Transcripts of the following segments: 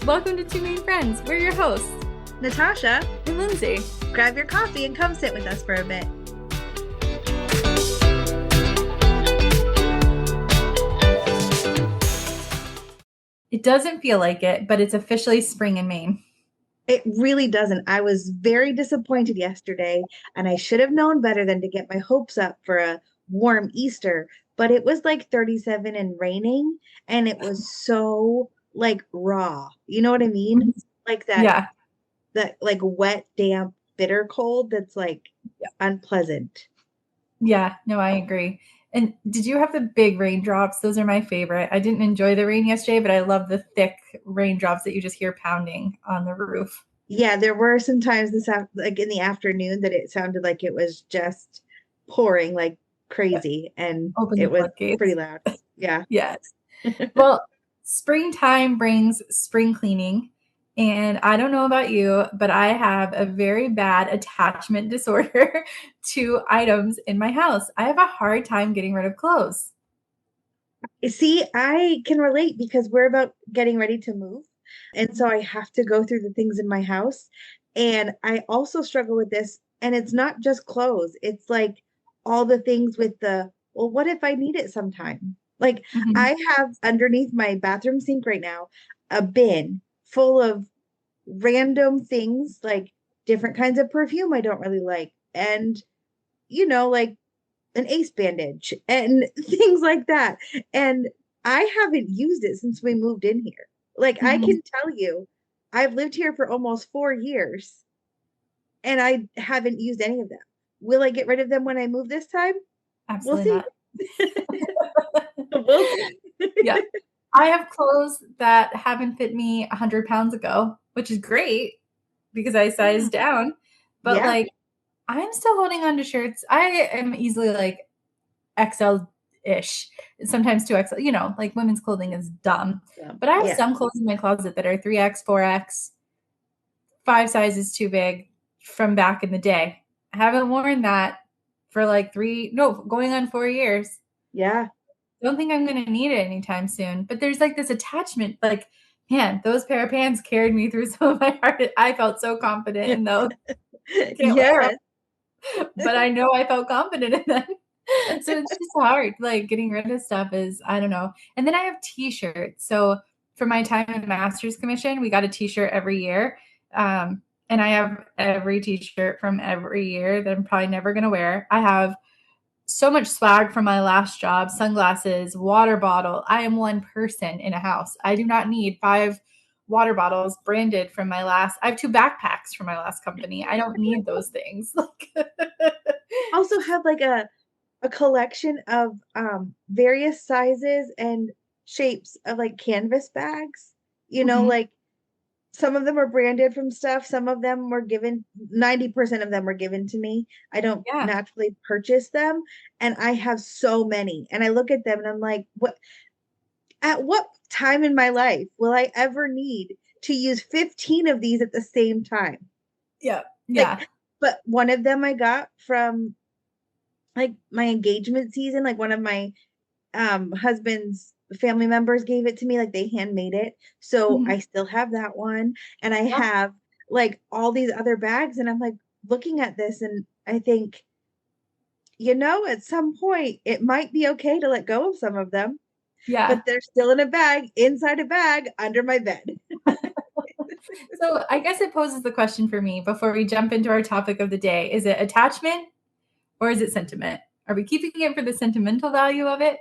Welcome to Two Main Friends. We're your hosts, Natasha and Lindsey. Grab your coffee and come sit with us for a bit. It doesn't feel like it, but it's officially spring in Maine. It really doesn't. I was very disappointed yesterday, and I should have known better than to get my hopes up for a warm Easter. But it was like 37 and raining, and it was so like raw. You know what I mean? Like Yeah. that like wet, damp, bitter cold that's like unpleasant. Yeah, no, I agree. And did you have the big raindrops? Those are my favorite. I didn't enjoy the rain yesterday, but I love the thick raindrops that you just hear pounding on the roof. Yeah, there were some times like in the afternoon that it sounded like it was just pouring like crazy, and Open the it was floodgates. pretty loud. Yeah. Yes. Well, springtime brings spring cleaning. And I don't know about you, but I have a very bad attachment disorder to items in my house. I have a hard time getting rid of clothes. See, I can relate because we're about getting ready to move. And so I have to go through the things in my house. And I also struggle with this. And it's not just clothes, it's like all the things with well, what if I need it sometime? Like Mhm. I have underneath my bathroom sink right now a bin full of random things, like different kinds of perfume I don't really like. And, like an ace bandage and things like that. And I haven't used it since we moved in here. Like I Mhm. can tell you, I've lived here for almost 4 years and I haven't used any of them. Will I get rid of them when I move this time? We'll Absolutely see. not. We'll see. Yeah. I have clothes that haven't fit me 100 pounds ago, which is great because I sized down. But Yeah. like, I'm still holding on to shirts. I am easily like XL-ish, sometimes 2XL. Like women's clothing is dumb. Yeah. But I have Yeah. some clothes in my closet that are 3X, 4X, 5 sizes too big from back in the day. I haven't worn that for like going on 4 years. Yeah. Don't think I'm going to need it anytime soon. But there's like this attachment, like, man, those pair of pants carried me through some of my heart. I felt so confident in those. Can't wear Yes. them, but I know I felt confident in them. So it's just hard. Like getting rid of stuff is, I don't know. And then I have t-shirts. So for my time in the master's commission, we got a t-shirt every year. And I have every t-shirt from every year that I'm probably never going to wear. I have so much swag from my last job, sunglasses, water bottle. I am one person in a house. I do not need 5 water bottles branded from my last. I have 2 backpacks from my last company. I don't need those things. Also have like a collection of various sizes and shapes of like canvas bags. Mhm. Like some of them are branded from stuff, some of them were given 90% of them were given to me. I don't Yeah. naturally purchase them, and I have so many. And I look at them and I'm like, at what time in my life will I ever need to use 15 of these at the same time? Yeah. Yeah. Like, but one of them I got from like my engagement season, like one of my husband's family members gave it to me, like they handmade it, so Mhm. I still have that one. And I Yeah. have like all these other bags, and I'm like looking at this and I think, at some point it might be okay to let go of some of them, Yeah. but they're still in a bag inside a bag under my bed. So I guess it poses the question for me before we jump into our topic of the day. Is it attachment or is it sentiment? Are we keeping it for the sentimental value of it?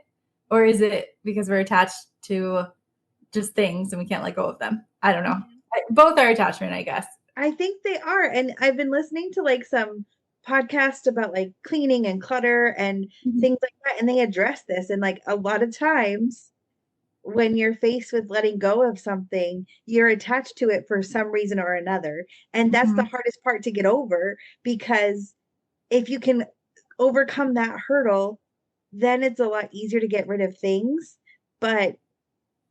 Or is it because we're attached to just things and we can't let go of them? I don't know. Both are attachment, I guess. I think they are. And I've been listening to like some podcasts about like cleaning and clutter and Mhm. things like that. And they address this. And like a lot of times when you're faced with letting go of something, you're attached to it for some reason or another. And that's the Mhm. hardest part to get over, because if you can overcome that hurdle, then it's a lot easier to get rid of things. But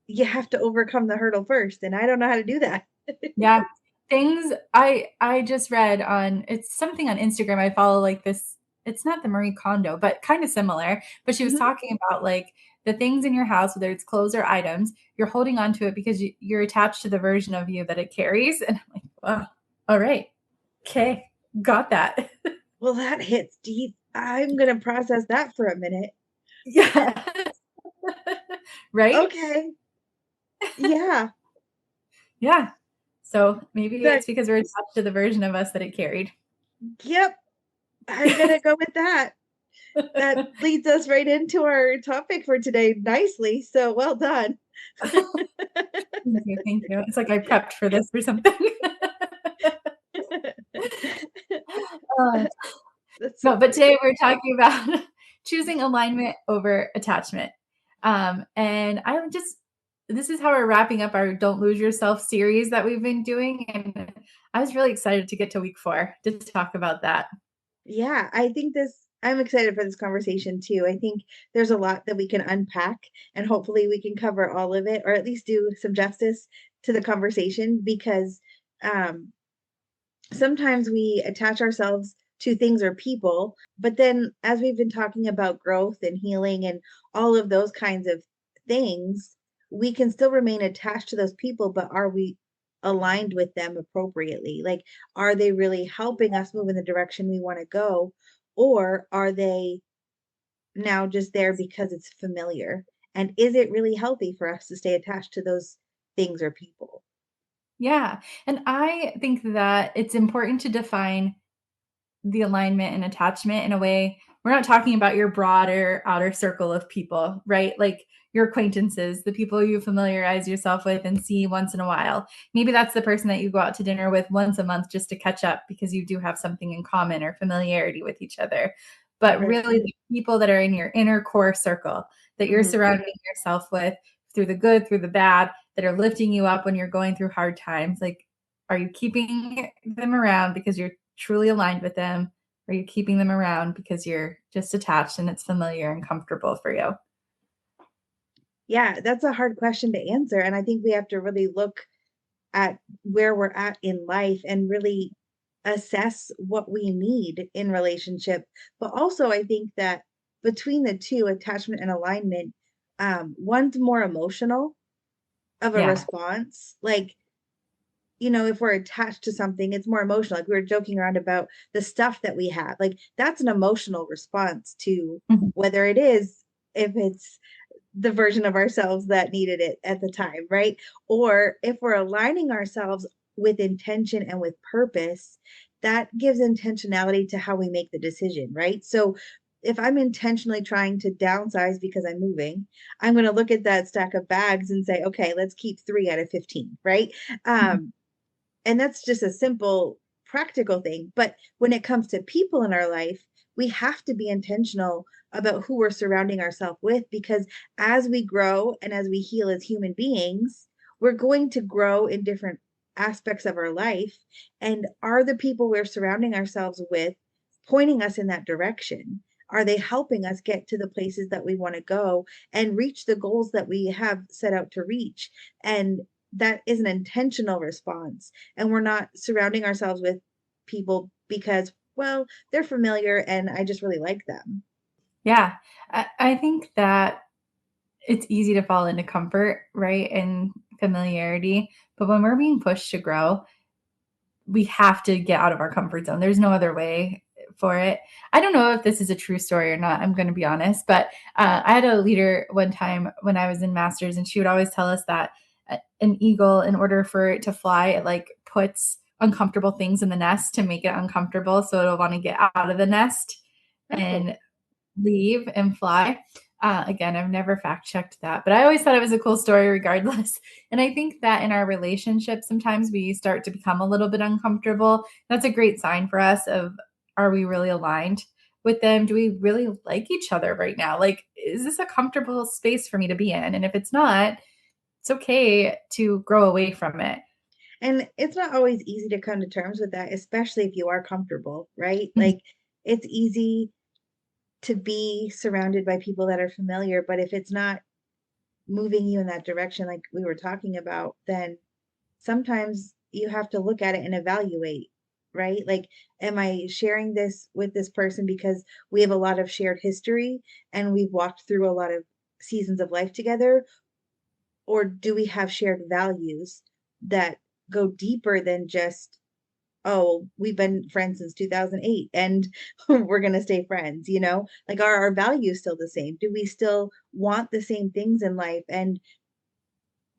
you have to overcome the hurdle first. And I don't know how to do that. Yeah. Things I just read on, it's something on Instagram. I follow like this, it's not the Marie Kondo, but kind of similar. But she was Mhm. talking about like the things in your house, whether it's clothes or items, you're holding on to it because you're attached to the version of you that it carries. And I'm like, wow, all right. Okay. Got that. Well, that hits deep. I'm going to process that for a minute. Yeah. Right? Okay. Yeah. Yeah. So maybe That, it's because we're attached to the version of us that it carried. yep. I'm going to go with that. That leads us right into our topic for today nicely. So well done. Thank you. Thank you. It's like I prepped for this or something. uh, That's no, so but funny. today we're talking about choosing alignment over attachment. And this is how we're wrapping up our Don't Lose Yourself series that we've been doing. And I was really excited to get to week 4 to talk about that. Yeah, I'm excited for this conversation too. I think there's a lot that we can unpack, and hopefully we can cover all of it, or at least do some justice to the conversation, because um, sometimes we attach ourselves to things or people, but then as we've been talking about growth and healing and all of those kinds of things, we can still remain attached to those people, but are we aligned with them appropriately? Like, are they really helping us move in the direction we want to go, or are they now just there because it's familiar? And is it really healthy for us to stay attached to those things or people? Yeah. And I think that it's important to define the alignment and attachment in a way. We're not talking about your broader outer circle of people, right? Like your acquaintances, the people you familiarize yourself with and see once in a while. Maybe that's the person that you go out to dinner with once a month just to catch up because you do have something in common or familiarity with each other. But Right. really, the people that are in your inner core circle that you're Mhm. surrounding yourself with through the good, through the bad, that are lifting you up when you're going through hard times, like, are you keeping them around because you're truly aligned with them? Or are you keeping them around because you're just attached and it's familiar and comfortable for you? Yeah, that's a hard question to answer. And I think we have to really look at where we're at in life and really assess what we need in relationship. But also, I think that between the two, attachment and alignment, one's more emotional of a Yeah. response. Like, if we're attached to something, it's more emotional. Like we were joking around about the stuff that we have. Like that's an emotional response to Mhm. whether it is, if it's the version of ourselves that needed it at the time, right? Or if we're aligning ourselves with intention and with purpose, that gives intentionality to how we make the decision, right? So if I'm intentionally trying to downsize because I'm moving, I'm going to look at that stack of bags and say, okay, let's keep 3 out of 15, right? Mhm. Um, and that's just a simple practical thing. But when it comes to people in our life, we have to be intentional about who we're surrounding ourselves with, because as we grow and as we heal as human beings, we're going to grow in different aspects of our life. And are the people we're surrounding ourselves with pointing us in that direction? Are they helping us get to the places that we want to go and reach the goals that we have set out to reach? And that is an intentional response, and we're not surrounding ourselves with people because, well, they're familiar and I just really like them. Yeah. I think that it's easy to fall into comfort, right? And familiarity. But when we're being pushed to grow, we have to get out of our comfort zone. There's no other way for it. I don't know if this is a true story or not. I'm going to be honest, but I had a leader one time when I was in masters, and she would always tell us that an eagle, in order for it to fly, it like puts uncomfortable things in the nest to make it uncomfortable, so it'll want to get out of the nest Oh, and leave and fly. Again, I've never fact checked that, but I always thought it was a cool story regardless. And I think that in our relationship, sometimes we start to become a little bit uncomfortable. That's a great sign for us of, are we really aligned with them? Do we really like each other right now? Like, is this a comfortable space for me to be in? And if it's not, it's okay to grow away from it. and it's not always easy to come to terms with that, especially if you are comfortable, right? Mhm. Like it's easy to be surrounded by people that are familiar, but if it's not moving you in that direction, like we were talking about, then sometimes you have to look at it and evaluate, right? Like, am I sharing this with this person because we have a lot of shared history and we've walked through a lot of seasons of life together, or do we have shared values that go deeper than just, oh, we've been friends since 2008 and we're going to stay friends, like are our values still the same? Do we still want the same things in life? And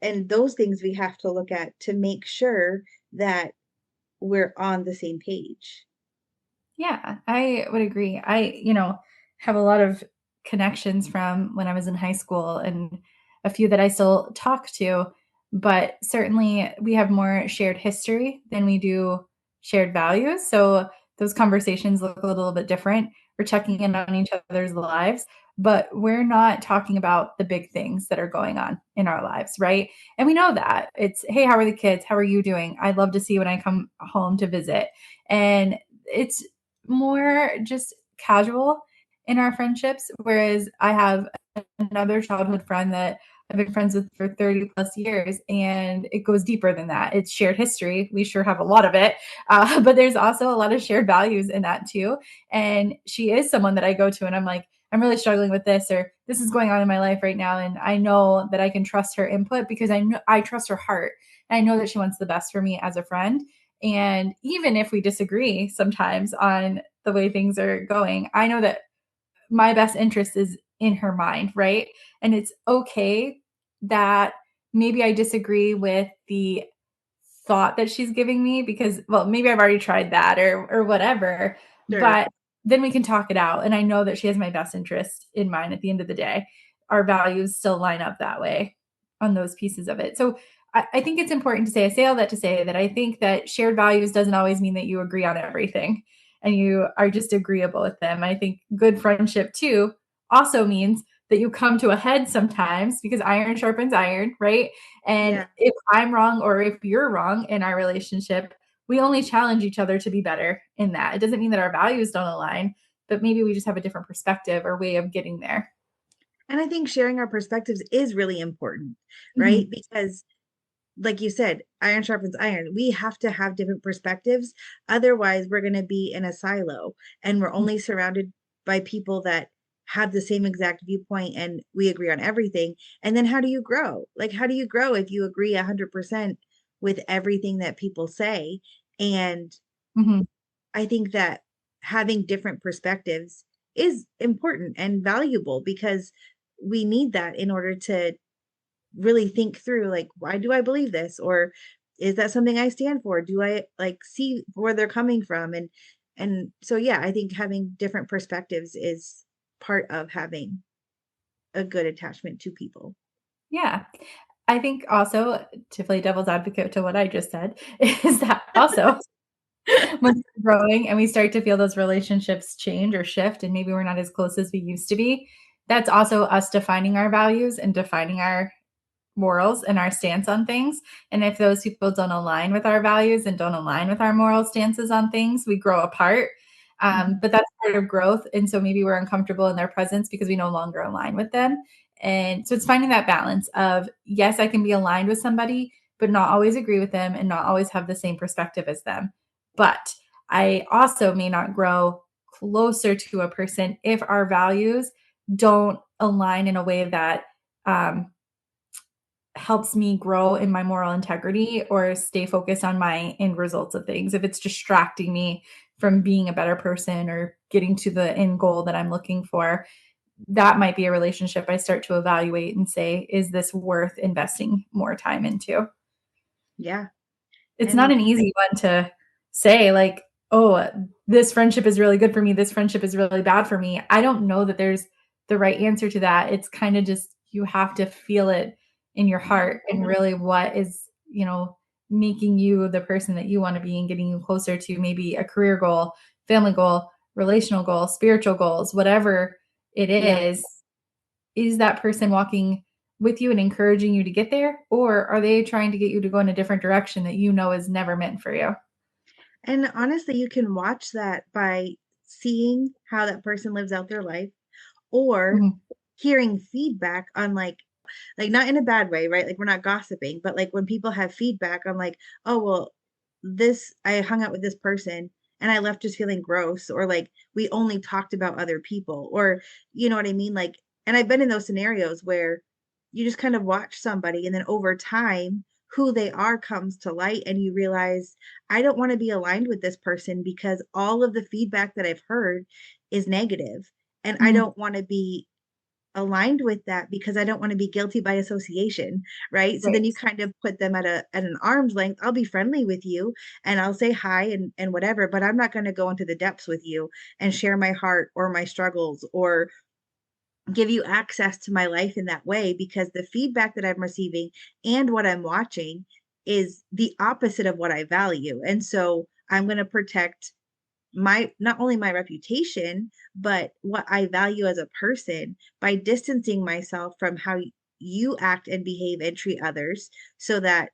those things we have to look at to make sure that we're on the same page. Yeah, I would agree. Have a lot of connections from when I was in high school and a few that I still talk to, but certainly we have more shared history than we do shared values. So those conversations look a little bit different. We're checking in on each other's lives, but we're not talking about the big things that are going on in our lives, right? And we know that. It's, hey, how are the kids? How are you doing? I'd love to see you when I come home to visit. And it's more just casual in our friendships. Whereas I have another childhood friend that I've been friends with for 30 plus years, and it goes deeper than that. It's shared history. We sure have a lot of it, but there's also a lot of shared values in that too. And she is someone that I go to and I'm like, I'm really struggling with this, or this is going on in my life right now. And I know that I can trust her input because I trust her heart. And I know that she wants the best for me as a friend. And even if we disagree sometimes on the way things are going, I know that my best interest is in her mind, right? And it's okay that maybe I disagree with the thought that she's giving me because, well, maybe I've already tried that or whatever, Sure. but then we can talk it out. And I know that she has my best interest in mind at the end of the day. Our values still line up that way on those pieces of it. So I think it's important to say, I say all that to say that I think that shared values doesn't always mean that you agree on everything and you are just agreeable with them. I think good friendship too also means that you come to a head sometimes because iron sharpens iron, right? And Yeah. if I'm wrong or if you're wrong in our relationship, we only challenge each other to be better in that. It doesn't mean that our values don't align, but maybe we just have a different perspective or way of getting there. And I think sharing our perspectives is really important, right? Mm-hmm. Because like you said, iron sharpens iron. We have to have different perspectives. Otherwise, we're going to be in a silo and we're only surrounded by people that have the same exact viewpoint and we agree on everything. And then how do you grow? Like, how do you grow if you agree 100% with everything that people say? And Mm-hmm. I think that having different perspectives is important and valuable because we need that in order to really think through, like, why do I believe this, or is that something I stand for? Do I like see where they're coming from? And so yeah, I think having different perspectives is part of having a good attachment to people. Yeah. I think also to play devil's advocate to what I just said is that also when we're growing and we start to feel those relationships change or shift, and maybe we're not as close as we used to be, that's also us defining our values and defining our morals and our stance on things. And if those people don't align with our values and don't align with our moral stances on things, we grow apart. Mhm. But that's part of growth. And so maybe we're uncomfortable in their presence because we no longer align with them. And so it's finding that balance of, yes, I can be aligned with somebody, but not always agree with them and not always have the same perspective as them. But I also may not grow closer to a person if our values don't align in a way that um, helps me grow in my moral integrity or stay focused on my end results of things. If it's distracting me from being a better person or getting to the end goal that I'm looking for, that might be a relationship I start to evaluate and say, is this worth investing more time into? Yeah. It's not And an easy one to say, like, oh, this friendship is really good for me. This friendship is really bad for me. I don't know that there's the right answer to that. It's kind of just, you have to feel it in your heart and really what is, making you the person that you want to be and getting you closer to maybe a career goal, family goal, relational goal, spiritual goals, whatever it yeah. is that person walking with you and encouraging you to get there? Or are they trying to get you to go in a different direction that you know is never meant for you? And honestly, you can watch that by seeing how that person lives out their life or Mhm. hearing feedback on like not in a bad way, right? Like we're not gossiping, but like when people have feedback on like, oh well, this I hung out with this person and I left just feeling gross, or like we only talked about other people, or you know what I mean? Like, And I've been in those scenarios where you just kind of watch somebody and then over time who they are comes to light and you realize I don't want to be aligned with this person because all of the feedback that I've heard is negative and I Mhm. don't want to be aligned with that because I don't want to be guilty by association, right? So then you Right. kind of put them at an arm's length. I'll be friendly with you and I'll say hi and whatever, but I'm not going to go into the depths with you and share my heart or my struggles or give you access to my life in that way because the feedback that I'm receiving and what I'm watching is the opposite of what I value. And so I'm going to protect my not only my reputation but what I value as a person by distancing myself from how you act and behave and treat others so that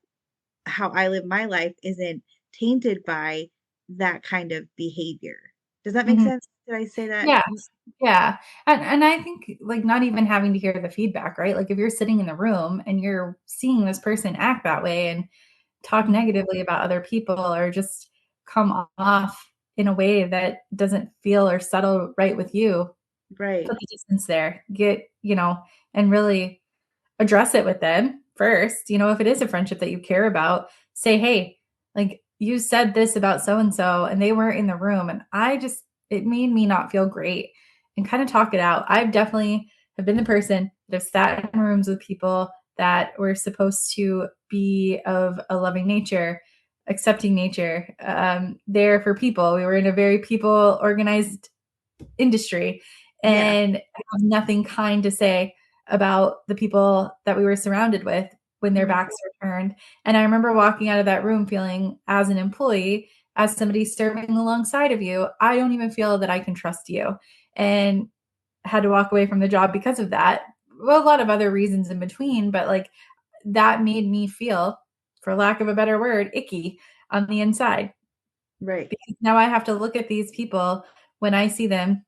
how I live my life isn't tainted by that kind of behavior. Does that make Mhm. sense? Did I say that? Yes. Yeah. And I think like not even having to hear the feedback, right? Like if you're sitting in the room and you're seeing this person act that way and talk Mhm. negatively about other people or just come off in a way that doesn't feel or settle right with you, Right. put the distance there. Get, and really address it with them first. If it is a friendship that you care about, say, hey, like you said this about so and so, and they weren't in the room. And it made me not feel great and kind of talk it out. I've definitely have been the person that have sat in rooms with people that were supposed to be of a loving nature, accepting nature, there for people. We were in a very people organized industry Yeah. and have nothing kind to say about the people that we were surrounded with when their Mhm. backs were turned. And I remember walking out of that room feeling, as an employee, as somebody serving alongside of you, I don't even feel that I can trust you. And had to walk away from the job because of that. Well, a lot of other reasons in between, but like that made me feel, for lack of a better word, icky on the inside. Right. Because now I have to look at these people when I see them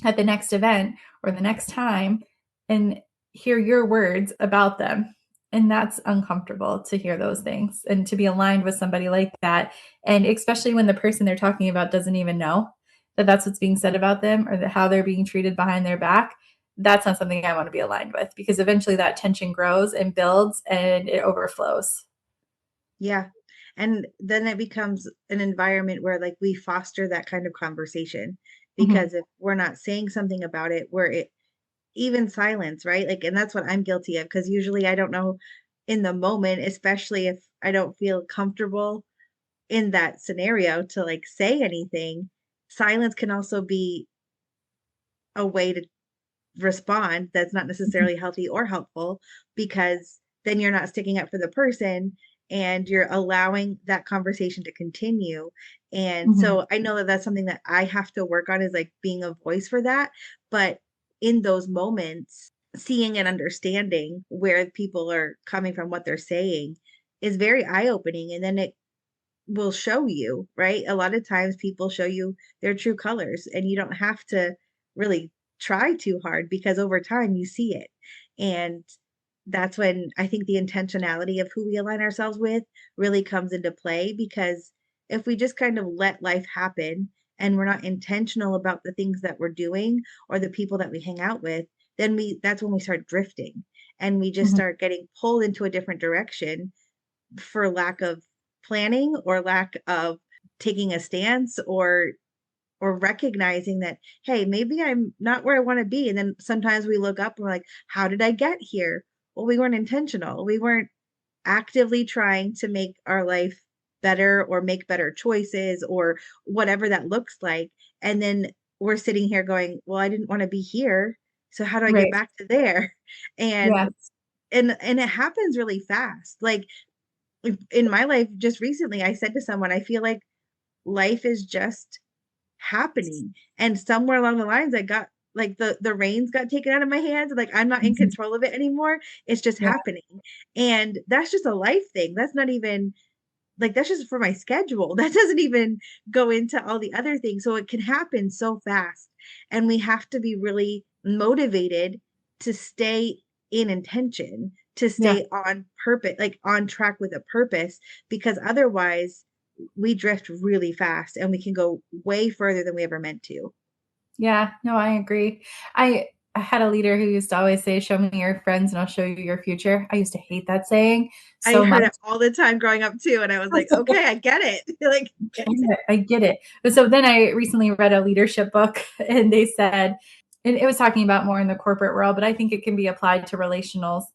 at the next event or the next time and hear your words about them. And that's uncomfortable to hear those things and to be aligned with somebody like that. And especially when the person they're talking about doesn't even know that that's what's being said about them or that how they're being treated behind their back. That's not something I want to be aligned with because eventually that tension grows and builds and it overflows. Yeah. And then it becomes an environment where like we foster that kind of conversation Mm-hmm. because if we're not saying something about it, where it even silence, right? Like, and that's what I'm guilty of because usually I don't know in the moment, especially if I don't feel comfortable in that scenario to like say anything. Silence can also be a way to respond that's not necessarily healthy or helpful because then you're not sticking up for the person and you're allowing that conversation to continue. And Mm-hmm. so I know that that's something that I have to work on is like being a voice for that. But in those moments, seeing and understanding where people are coming from, what they're saying is very eye opening. And then it will show you, right? A lot of times people show you their true colors and you don't have to really try too hard because over time you see it. And that's when I think the intentionality of who we align ourselves with really comes into play because if we just kind of let life happen and we're not intentional about the things that we're doing or the people that we hang out with, then we that's when we start drifting and we just Mm-hmm. start getting pulled into a different direction for lack of planning or lack of taking a stance or recognizing that hey maybe I'm not where I want to be and then sometimes we look up and we're like how did I get here? Well, we weren't intentional, we weren't actively trying to make our life better or make better choices or whatever that looks like, and then we're sitting here going well I didn't want to be here, so how do I get Right. back to there? and Yeah. and it happens really fast. Like in my life just recently I said to someone I feel like life is just happening and somewhere along the lines I got like the reins got taken out of my hands, like I'm not in Mhm. control of it anymore, it's just Yeah. happening. And that's just a life thing, that's not even like that's just for my schedule. That doesn't even go into all the other things. So it can happen so fast. And we have to be really motivated to stay in intention, to Yeah. stay on purpose, like on track with a purpose, because otherwise we drift really fast and we can go way further than we ever meant to. Yeah, no, I agree. I I had a leader who used to always say, "Show me your friends and I'll show you your future." I used to hate that saying I so heard much. it all the time growing up too, and I was like, okay, I get it. Like, I get it. But so then I recently read a leadership book and they said, and it was talking about more in the corporate world, but I think it can be applied to relational,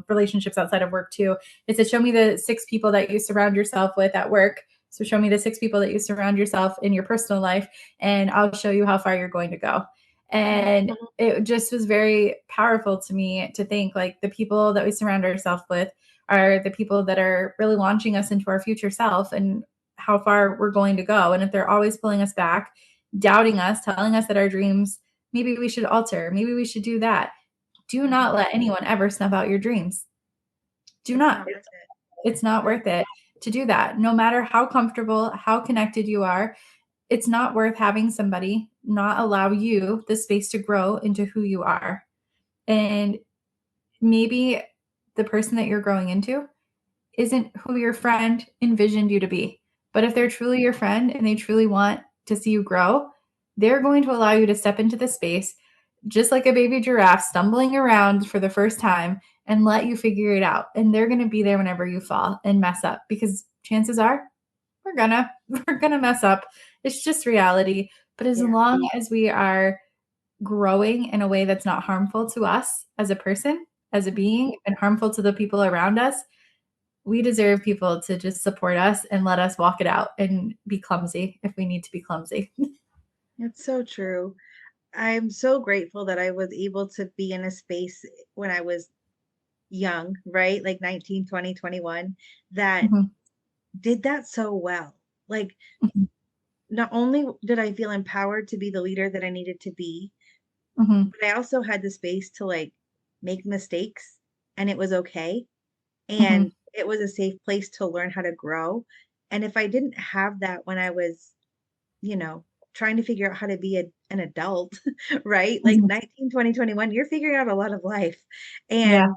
relationships outside of work too. It said, show me the 6 people that you surround yourself with at work. So show me the 6 people that you surround yourself in your personal life, and I'll show you how far you're going to go. And it just was very powerful to me to think like the people that we surround ourselves with are the people that are really launching us into our future self and how far we're going to go. And if they're always pulling us back, doubting us, telling us that our dreams, maybe we should alter, maybe we should do that. Do not let anyone ever snuff out your dreams. Do it's not. not worth it. It's not worth it to do that. No matter how comfortable, how connected you are, it's not worth having somebody not allow you the space to grow into who you are. And maybe the person that you're growing into isn't who your friend envisioned you to be. But if they're truly your friend and they truly want to see you grow, they're going to allow you to step into the space just like a baby giraffe stumbling around for the first time and let you figure it out. And they're going to be there whenever you fall and mess up because chances are we're gonna we're gonna mess up. It's just reality. But as Yeah. long as we are growing in a way that's not harmful to us as a person, as a being, and harmful to the people around us, we deserve people to just support us and let us walk it out and be clumsy if we need to be clumsy. It's so true. I'm so grateful that I was able to be in a space when I was young, right? Like 19, 20, 21, that Mhm, did that so well. Like, mhm, not only did I feel empowered to be the leader that I needed to be, mhm, but I also had the space to like make mistakes and it was okay. mhm, And it was a safe place to learn how to grow. And if I didn't have that when I was, you know, trying to figure out how to be an adult, right? Like mhm. 19, 20, 21, you're figuring out a lot of life. Yeah. And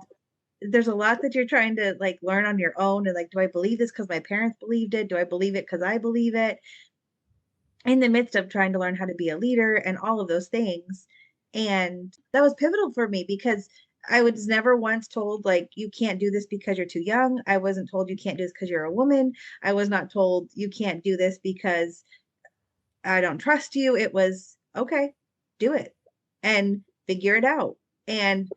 there's a lot that you're trying to like learn on your own. And like, do I believe this because my parents believed it? Do I believe it because I believe it? In the midst of trying to learn how to be a leader and all of those things. And that was pivotal for me because I was never once told, like, you can't do this because you're too young. I wasn't told you can't do this because you're a woman. I was not told you can't do this because I don't trust you. It was, okay, do it and figure it out. And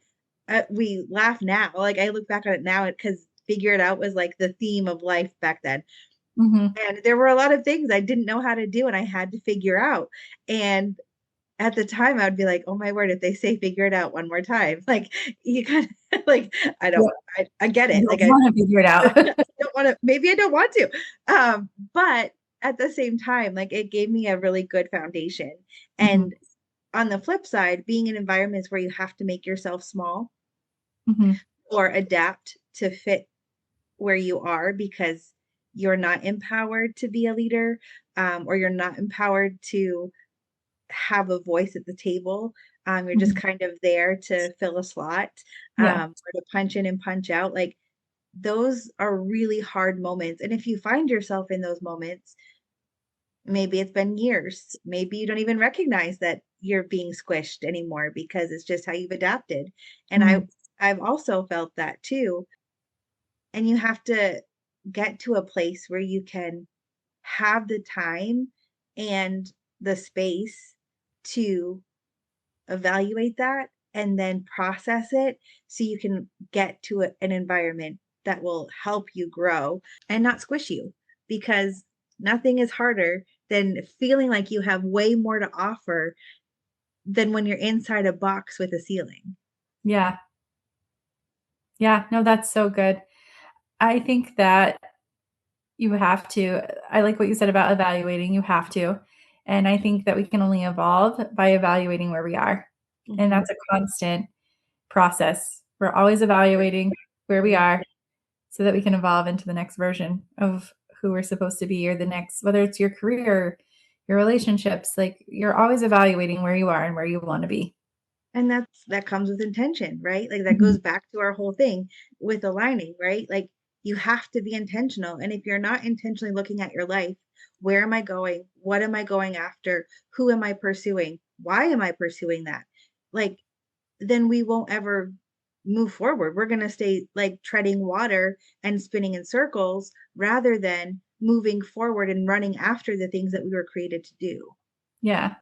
we laugh now. Like, I look back on it now because figure it out was like the theme of life back then. Mhm. And there were a lot of things I didn't know how to do and I had to figure out. And at the time, I would be like, oh my word, if they say figure it out one more time, like you kind of like, I Yeah, don't, I get you it. don't Like, I wanna figure it out. don't want to, maybe I don't want to. But at the same time, like it gave me a really good foundation. Mhm, And on the flip side, being in environments where you have to make yourself small mhm, or adapt to fit where you are because you're not empowered to be a leader, or you're not empowered to have a voice at the table. You're just mhm. kind of there to fill a slot, Yeah. or to punch in and punch out. Like those are really hard moments. And if you find yourself in those moments, maybe it's been years, maybe you don't even recognize that you're being squished anymore because it's just how you've adapted. And Mm, I've also felt that too. And you have to get to a place where you can have the time and the space to evaluate that and then process it so you can get to an environment that will help you grow and not squish you, because nothing is harder than feeling like you have way more to offer than when you're inside a box with a ceiling. yeah. Yeah, no, that's so good. I think that you have to I like what you said about evaluating, you have to. And I think that we can only evolve by evaluating where we are. And Mhm. that's a constant process. We're always evaluating where we are so that we can evolve into the next version of who we're supposed to be or the next, whether it's your career, your relationships, like you're always evaluating where you are and where you want to be. And that comes with intention, right? Like that Mhm. goes back to our whole thing with aligning, right? Like you have to be intentional. And if you're not intentionally looking at your life, where am I going? What am I going after? Who am I pursuing? Why am I pursuing that? Like then we won't ever move forward. We're going to stay like treading water and spinning in circles rather than moving forward and running after the things that we were created to do. Yeah.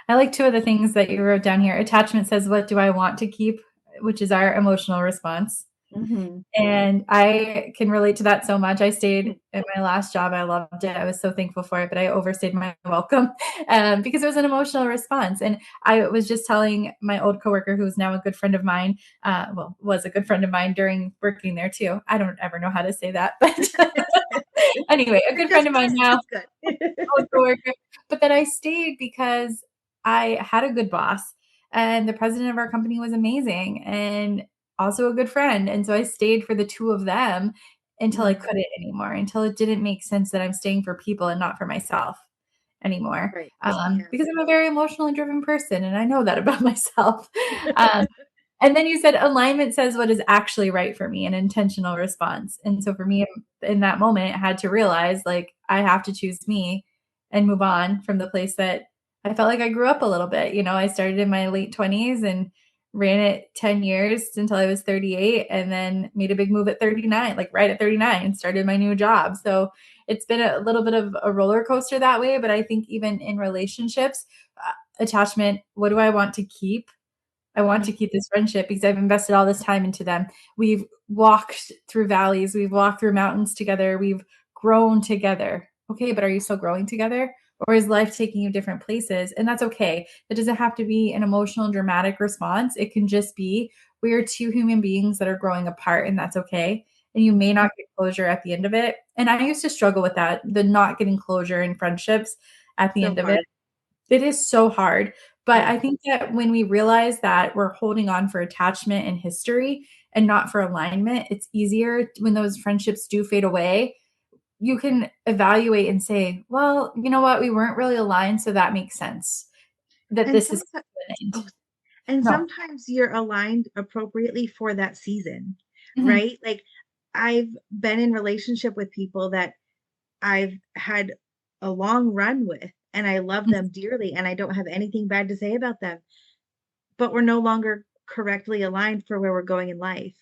I like two of the things that you wrote down here. Attachment says, what do I want to keep? Which is our emotional response. Mm-hmm. And I can relate to that so much. I stayed at my last job. I loved it. I was so thankful for it, but I overstayed my welcome because it was an emotional response. And I was just telling my old coworker, who's now a good friend of mine, was a good friend of mine during working there too. I don't ever know how to say that, but anyway, a good friend Just of mine now, it's good. old coworker. But then I stayed because I had a good boss and the president of our company was amazing and also a good friend. And so I stayed for the two of them until I Mhm. couldn't anymore, until it didn't make sense that I'm staying for people and not for myself anymore. Right. Yeah. Because I'm a very emotionally driven person and I know that about myself. Um, and then you said alignment says what is actually right for me, an intentional response. And so for me in that moment, I had to realize like I have to choose me and move on from the place that I felt like I grew up a little bit. You know, I started in my late 20s and ran it 10 years until I was 38 and then made a big move at 39, like right at 39, started my new job. So it's been a little bit of a roller coaster that way. But I think even in relationships, attachment, what do I want to keep? I want to Mhm. keep this friendship because I've invested all this time into them. We've walked through valleys, we've walked through mountains together, we've grown together. Okay, but are you still growing together? Or is life taking you different places? And that's okay. It doesn't have to be an emotional, dramatic response. It can just be we are two human beings that are growing apart, and that's okay. And you may not get closure at the end of it. And I used to struggle with that, the not getting closure in friendships at the So end of it. hard. It is so hard. But Yeah. I think that when we realize that we're holding on for attachment and history and not for alignment, it's easier when those friendships do fade away. You can evaluate and say, well, you know what? We weren't really aligned. So that makes sense that And this is sometimes, an end. oh, and No. sometimes you're aligned appropriately for that season, Mhm. right? Like I've been in relationship with people that I've had a long run with and I love them dearly and I don't have anything bad to say about them, but we're no longer correctly aligned for where we're going in life.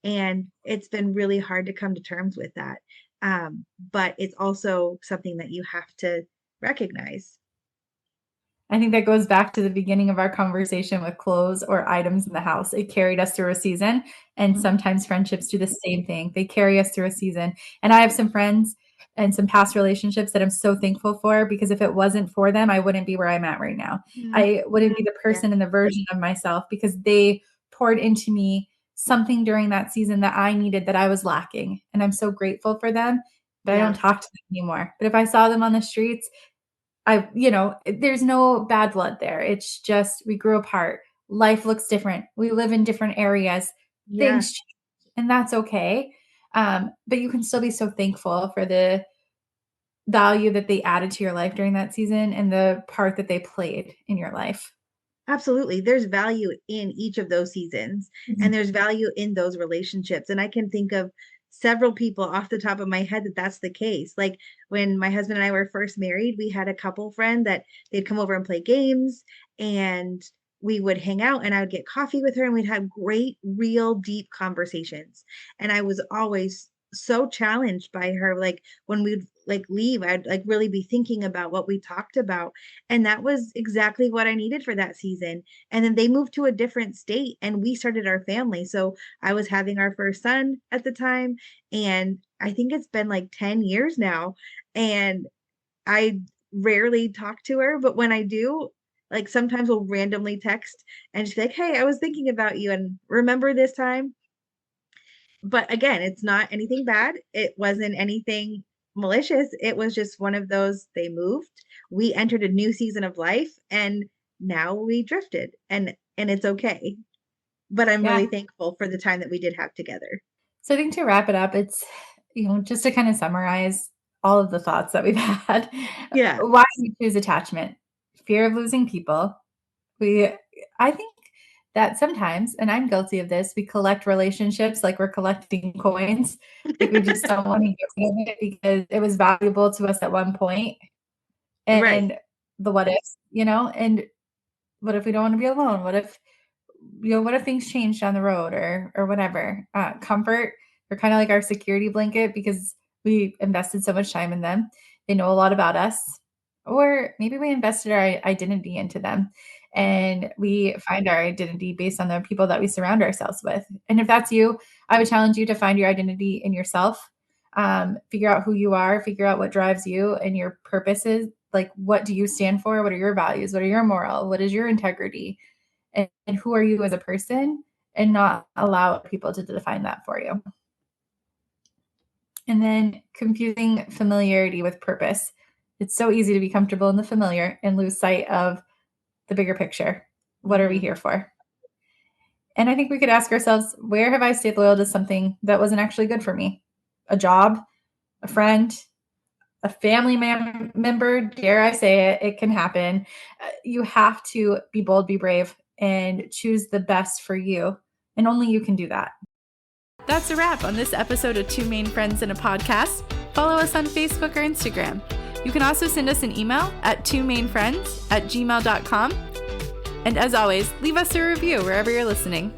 And it's been really hard to come to terms with that. But it's also something that you have to recognize. I think that goes back to the beginning of our conversation with clothes or items in the house. It carried us through a season, and Mhm. sometimes friendships do the same thing. They carry us through a season. And I have some friends and some past relationships that I'm so thankful for because if it wasn't for them, I wouldn't be where I'm at right now. Mhm. I wouldn't be the Yeah. person and the version of myself because they poured into me something during that season that I needed that I was lacking. And I'm so grateful for them, but I don't Yeah. talk to them anymore. But if I saw them on the streets, there's no bad blood there. It's just we grew apart. Life looks different. We live in different areas. Yeah. Things change, and that's okay. But you can still be so thankful for the value that they added to your life during that season and the part that they played in your life. Absolutely. There's value in each of those seasons, and Mhm. there's value in those relationships. And I can think of several people off the top of my head that that's the case. Like when my husband and I were first married, we had a couple friend that they'd come over and play games, and we would hang out, and I would get coffee with her, and we'd have great, real, deep conversations. And I was always so challenged by her. Like when we'd like leave, I'd like really be thinking about what we talked about, and that was exactly what I needed for that season. And then they moved to a different state and we started our family. So I was having our first son at the time. And I think it's been like 10 years now. And I rarely talk to her, but when I do, like sometimes we'll randomly text and just be like, hey, I was thinking about you and remember this time. But again, it's not anything bad. It wasn't anything malicious. It was just one of those they moved. We entered a new season of life and now we drifted and it's okay. But I'm Yeah. really thankful for the time that we did have together. So I think to wrap it up, it's just to kind of summarize all of the thoughts that we've had. Yeah. Why do we choose attachment? Fear of losing people. We I think that sometimes, and I'm guilty of this, we collect relationships like we're collecting coins. Like we just don't want to get rid of it because it was valuable to us at one point. Right. And the what ifs, and what if we don't want to be alone? What if what if things change down the road or whatever. Comfort, they're kind of like our security blanket because we invested so much time in them. They know a lot about us. Or maybe we invested our identity into them and we find our identity based on the people that we surround ourselves with. And if that's you, I would challenge you to find your identity in yourself. Figure out who you are, figure out what drives you and your purposes. Like, what do you stand for? What are your values? What are your moral? What is your integrity? And who are you as a person, and not allow people to define that for you. And then confusing familiarity with purpose. It's so easy to be comfortable in the familiar and lose sight of the bigger picture. What are we here for? And I think we could ask ourselves, where have I stayed loyal to something that wasn't actually good for me? A job, a friend, a family member, dare I say it, it can happen. You have to be bold, be brave, and choose the best for you. And only you can do that. That's a wrap on this episode of Two Main Friends in a Podcast. Follow us on Facebook or Instagram. You can also send us an email at twomainfriends@gmail.com. And as always, leave us a review wherever you're listening.